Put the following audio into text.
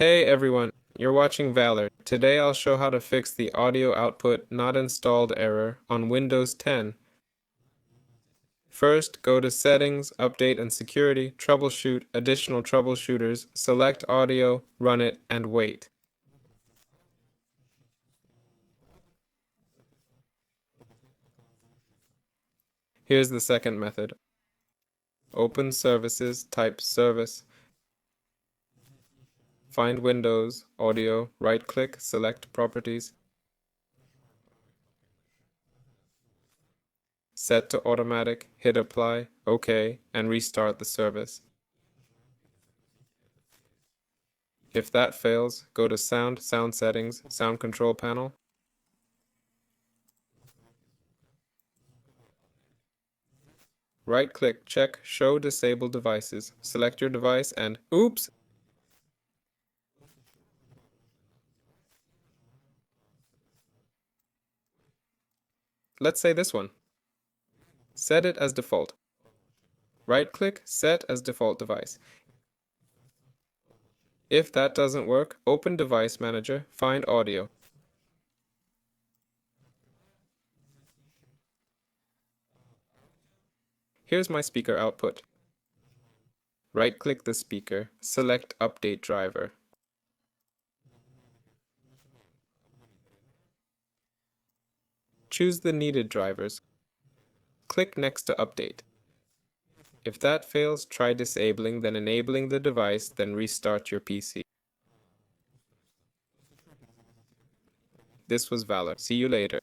Hey everyone, you're watching Valor. Today I'll show how to fix the audio output not installed error on Windows 10. First, go to Settings, Update and Security, Troubleshoot, Additional Troubleshooters, select Audio, run it, and wait. Here's the second method. Open Services, type Service, find Windows, Audio, right-click, select Properties, set to Automatic, hit Apply, OK, and restart the service. If that fails, go to Sound Settings, Sound Control Panel. Right-click, check Show Disabled Devices. Select your device and oops! Let's say this one. Set it as default. Right-click, Set as Default Device. If that doesn't work, open Device Manager, find Audio. Here's my speaker output. Right-click the speaker, select Update Driver. Choose the needed drivers. Click Next to update. If that fails, try disabling, then enabling the device, then restart your PC. This was Valor. See you later.